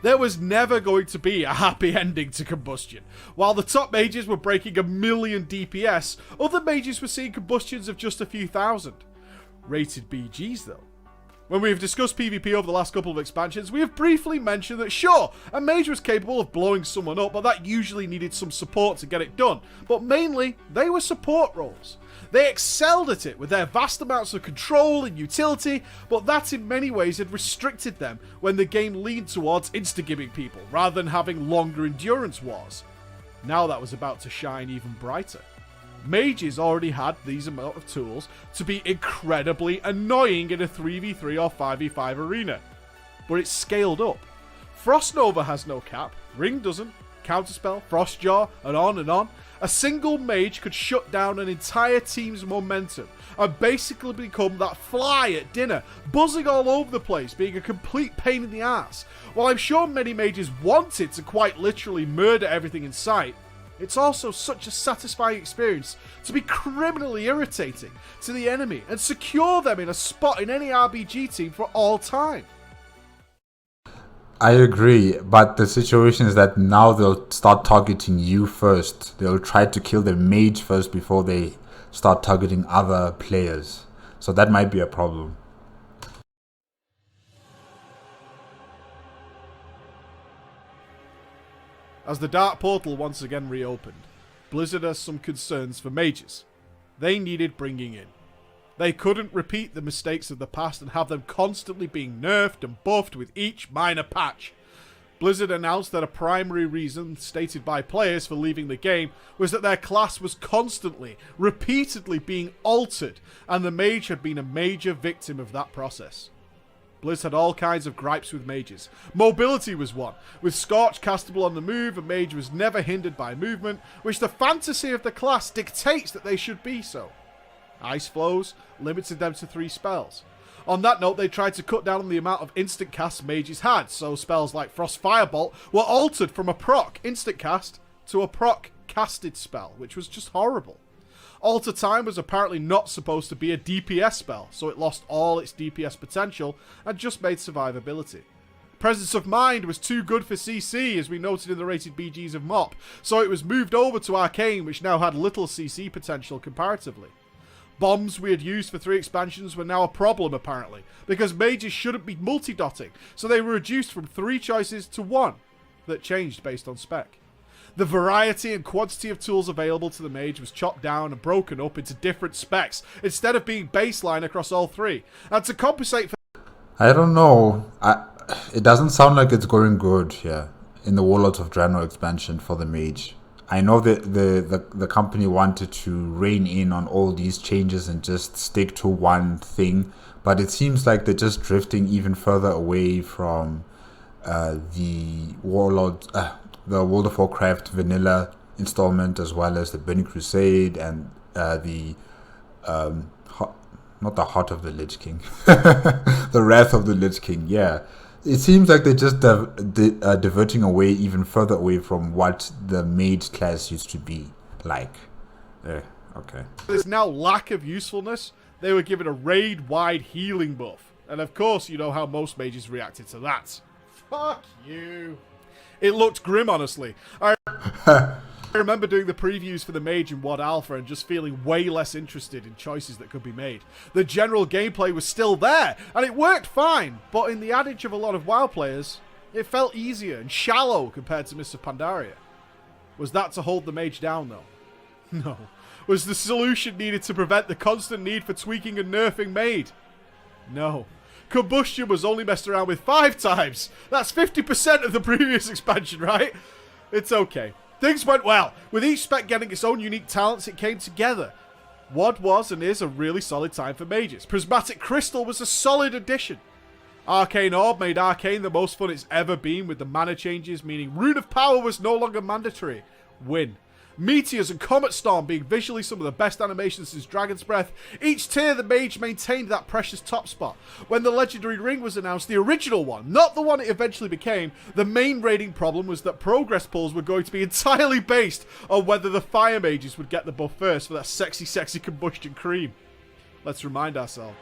There was never going to be a happy ending to Combustion. While the top mages were breaking 1 million DPS, other mages were seeing combustions of just a few thousand. Rated BGs though. When we have discussed PvP over the last couple of expansions, we have briefly mentioned that sure, a mage was capable of blowing someone up, but that usually needed some support to get it done. But mainly, they were support roles. They excelled at it with their vast amounts of control and utility, but that in many ways had restricted them when the game leaned towards insta-gimming people, rather than having longer endurance wars. Now that was about to shine even brighter. Mages already had these amount of tools to be incredibly annoying in a 3v3 or 5v5 arena. But it's scaled up. Frost Nova has no cap, Ring doesn't, Counterspell, Frostjaw, and on and on. A single mage could shut down an entire team's momentum and basically become that fly at dinner, buzzing all over the place, being a complete pain in the ass. While I'm sure many mages wanted to quite literally murder everything in sight, it's also such a satisfying experience to be criminally irritating to the enemy and secure them in a spot in any RPG team for all time. I agree, but the situation is that now they'll start targeting you first. They'll try to kill the mage first before they start targeting other players. So that might be a problem. As the Dark Portal once again reopened, Blizzard has some concerns for mages. They needed bringing in. They couldn't repeat the mistakes of the past and have them constantly being nerfed and buffed with each minor patch. Blizzard announced that a primary reason stated by players for leaving the game was that their class was constantly, repeatedly being altered, and the mage had been a major victim of that process. Blizz had all kinds of gripes with mages. Mobility was one. With Scorch castable on the move, a mage was never hindered by movement, which the fantasy of the class dictates that they should be so. Ice flows limited them to 3 spells. On that note, they tried to cut down on the amount of instant casts mages had, so spells like Frost Firebolt were altered from a proc instant cast to a proc casted spell, which was just horrible. Alter Time was apparently not supposed to be a DPS spell, so it lost all its DPS potential and just made survivability. Presence of Mind was too good for CC, as we noted in the rated BGs of MoP, so it was moved over to Arcane, which now had little CC potential comparatively. Bombs we had used for 3 expansions were now a problem, apparently, because mages shouldn't be multi-dotting, so they were reduced from 3 choices to 1, that changed based on spec. The variety and quantity of tools available to the mage was chopped down and broken up into different specs, instead of being baseline across all 3. And to compensate for... I don't know. It doesn't sound like it's going good here in the Warlords of Draenor expansion for the mage. I know that the company wanted to rein in on all these changes and just stick to one thing, but it seems like they're just drifting even further away from the World of Warcraft vanilla installment, as well as the Burning Crusade and not the Heart of the Lich King, the Wrath of the Lich King. Yeah, it seems like they're just diverting away even further away from what the mage class used to be like. Okay. There's now lack of usefulness. They were given a raid-wide healing buff, and of course, you know how most mages reacted to that. Fuck you. It looked grim, honestly. I remember doing the previews for the Mage in WoD Alpha and just feeling way less interested in choices that could be made. The general gameplay was still there, and it worked fine, but in the adage of a lot of WoW players, it felt easier and shallow compared to Mists of Pandaria. Was that to hold the Mage down, though? No. Was the solution needed to prevent the constant need for tweaking and nerfing made? No. Combustion was only messed around with 5 times. That's 50% of the previous expansion, right? It's okay. Things went well. With each spec getting its own unique talents, it came together. What was and is a really solid time for mages. Prismatic Crystal was a solid addition. Arcane Orb made Arcane the most fun it's ever been with the mana changes, meaning Rune of Power was no longer mandatory. Win. Meteors and Comet Storm being visually some of the best animations since Dragon's Breath. Each tier the Mage maintained that precious top spot. When the Legendary Ring was announced, the original one, not the one it eventually became, the main raiding problem was that progress pulls were going to be entirely based on whether the Fire Mages would get the buff first for that sexy, sexy combustion cream. Let's remind ourselves.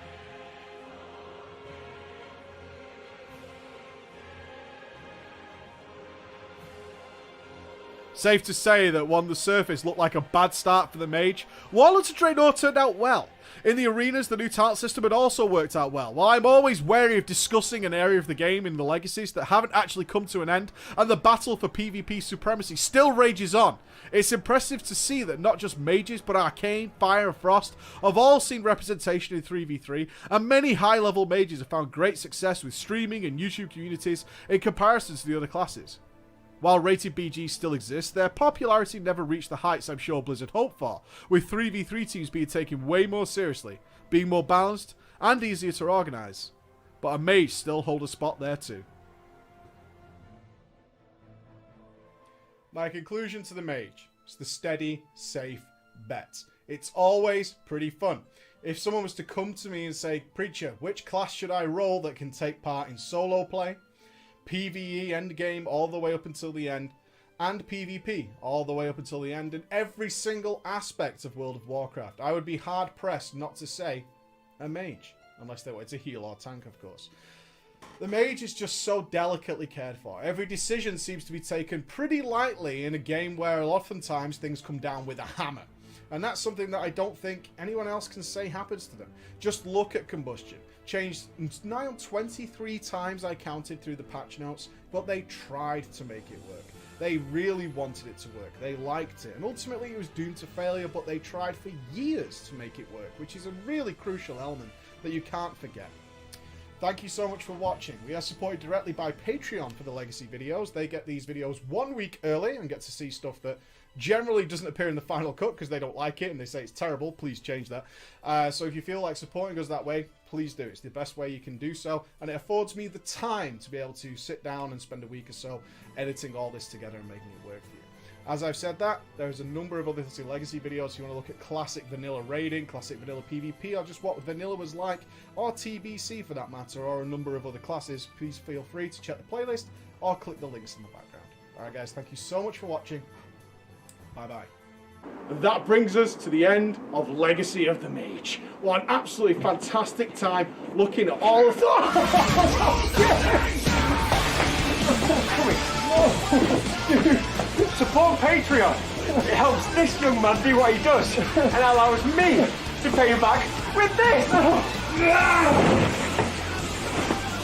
Safe to say that on the surface looked like a bad start for the Mage. Warlords of Draenor turned out well. In the arenas, the new talent system had also worked out well. While I'm always wary of discussing an area of the game in the legacies that haven't actually come to an end, and the battle for PvP supremacy still rages on, it's impressive to see that not just mages, but Arcane, Fire and Frost have all seen representation in 3v3, and many high-level mages have found great success with streaming and YouTube communities in comparison to the other classes. While rated BGs still exist, their popularity never reached the heights I'm sure Blizzard hoped for, with 3v3 teams being taken way more seriously, being more balanced, and easier to organise. But a mage still hold a spot there too. My conclusion to the mage is the steady, safe bet. It's always pretty fun. If someone was to come to me and say, Preacher, which class should I roll that can take part in solo play, PvE endgame all the way up until the end, and PvP all the way up until the end, in every single aspect of World of Warcraft, I would be hard-pressed not to say a mage. Unless they wanted to heal or tank, of course. The mage is just so delicately cared for. Every decision seems to be taken pretty lightly in a game where oftentimes things come down with a hammer. And that's something that I don't think anyone else can say happens to them. Just look at Combustion. Changed nigh on 23 times I counted through the patch notes, but they tried to make it work. They really wanted it to work. They liked it. And ultimately it was doomed to failure, but they tried for years to make it work, which is a really crucial element that you can't forget. Thank you so much for watching. We are supported directly by Patreon for the Legacy videos. They get these videos 1 week early and get to see stuff that generally doesn't appear in the final cut because they don't like it and they say it's terrible. Please change that. So if you feel like supporting us that way, please do. It's the best way you can do so, and it affords me the time to be able to sit down and spend a week or so editing all this together and making it work for you. As I've said that, there's a number of other Legacy videos if you want to look at classic vanilla raiding, classic vanilla PvP, or just what vanilla was like, or TBC for that matter, or a number of other classes. Please feel free to check the playlist or click the links in the background. Alright guys, thank you so much for watching. Bye-bye. And that brings us to the end of Legacy of the Mage. What an absolutely fantastic time looking at all of Support Patreon. It helps this young man do what he does and allows me to pay him back with this.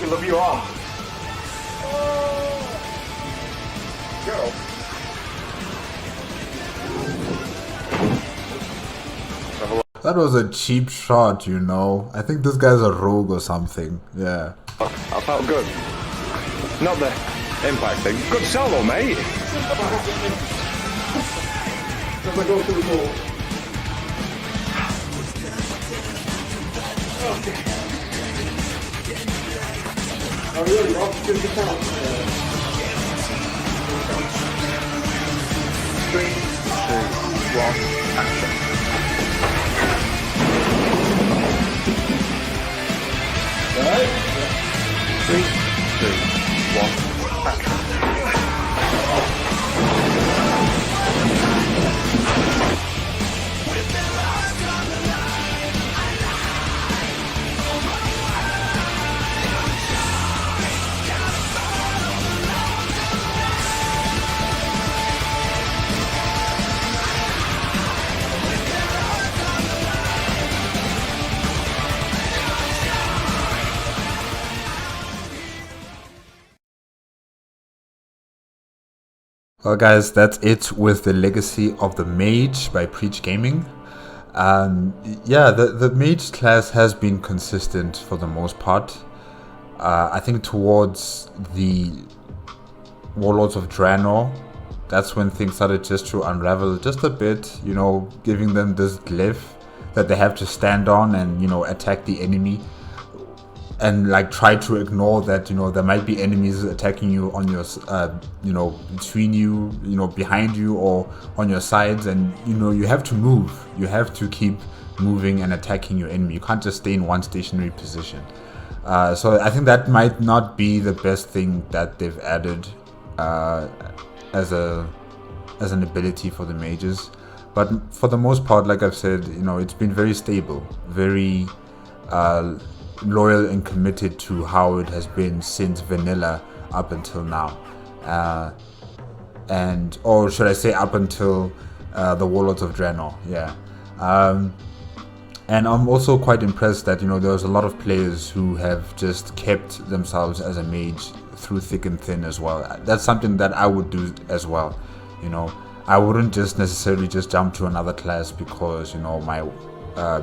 We love you all. Go. That was a cheap shot, you know. I think this guy's a rogue or something. Yeah. I felt good. Not the impact thing. Good solo, mate. As I go through the wall. Okay. Oh really? Off to the count. 3, 2, 1, action. Right? 3, 2, 1, action. Well guys, that's it with the Legacy of the Mage by Preach Gaming. Yeah, the Mage class has been consistent for the most part. I think towards the Warlords of Draenor, that's when things started just to unravel just a bit, you know, giving them this glyph that they have to stand on and, you know, attack the enemy. And like try to ignore that, you know, there might be enemies attacking you on your, you know, between you, you know, behind you or on your sides, and you know you have to move. You have to keep moving and attacking your enemy. You can't just stay in one stationary position. So I think that might not be the best thing that they've added as an ability for the mages, but for the most part, like I've said, you know, it's been very stable, very loyal and committed to how it has been since vanilla up until now, and or should I say up until the Warlords of Draenor. Yeah. And I'm also quite impressed that, you know, there's a lot of players who have just kept themselves as a mage through thick and thin as well. That's something that I would do as well. You know, I wouldn't just necessarily just jump to another class because, you know, my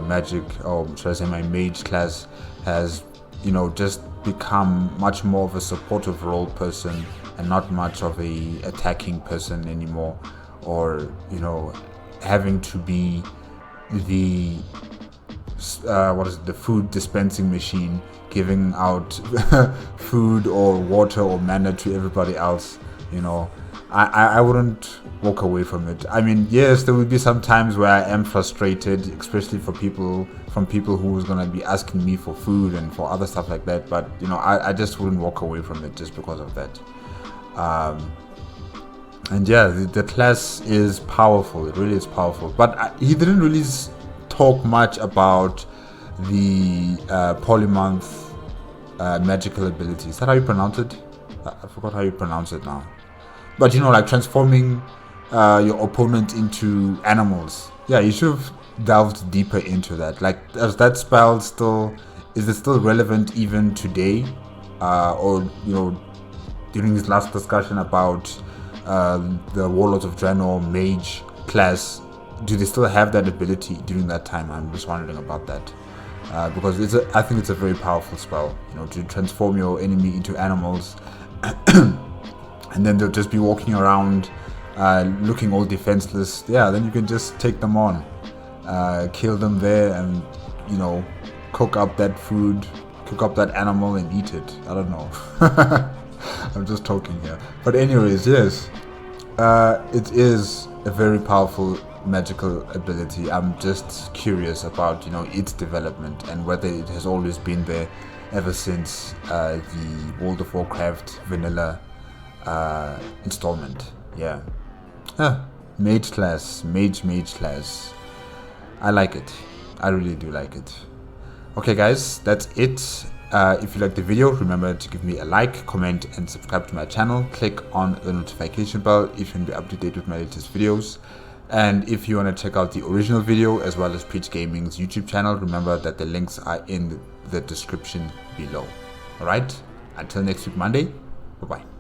magic, or should I say my mage class has, you know, just become much more of a supportive role person and not much of a attacking person anymore, or, you know, having to be the the food dispensing machine, giving out food or water or mana to everybody else. You know, I wouldn't walk away from it. I mean, yes, there will be some times where I am frustrated, especially from people who's gonna be asking me for food and for other stuff like that. But you know, I just wouldn't walk away from it just because of that. And yeah, the class is powerful. It really is powerful. But he didn't really talk much about the polymonth magical abilities. Is that how you pronounce it? I forgot how you pronounce it now. But you know, like transforming your opponent into animals. Yeah, you should have delved deeper into that. Like, is that spell still relevant even today? Or, you know, during his last discussion about the Warlords of Draenor mage class, do they still have that ability during that time? I'm just wondering about that. Because I think it's a very powerful spell, you know, to transform your enemy into animals. And then they'll just be walking around looking all defenseless. Yeah, then you can just take them on, kill them there, and, you know, cook up that food, cook up that animal and eat it. I don't know. I'm just talking here. But anyways, yes, it is a very powerful magical ability. I'm just curious about, you know, its development and whether it has always been there ever since the World of Warcraft vanilla installment. Yeah. Mage class. Mage class. I like it. I really do like it. Okay guys, that's it. If you like the video, remember to give me a like, comment and subscribe to my channel. Click on the notification bell if you want to be up to date with my latest videos. And if you want to check out the original video as well as Preach Gaming's YouTube channel, remember that the links are in the description below. Alright, until next week Monday, bye bye.